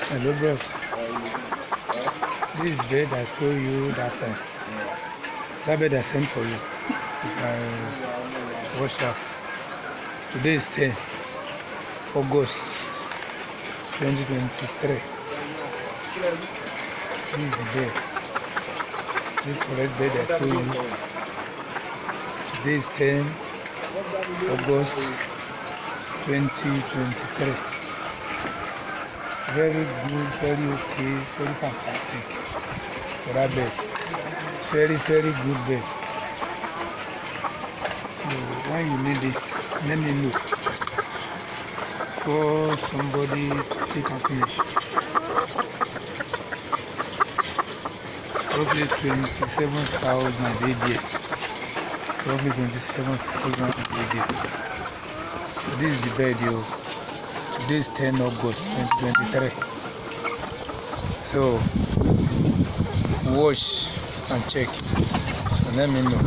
Hello, bros. This bed I told you that time. That bed I sent for you. I wash up. Today is 10 August 2023. This is the bed. This correct bed I told you. Today is 10 August 2023. Very good, very okay, very fantastic for that bed. Very good bed. So when you need it, let me know for somebody to take and finish. Roughly 27,000 AD. Roughly 27,000 AD. So this is the bed, yo. Today is 10 August 2023. So wash and check. So let me know.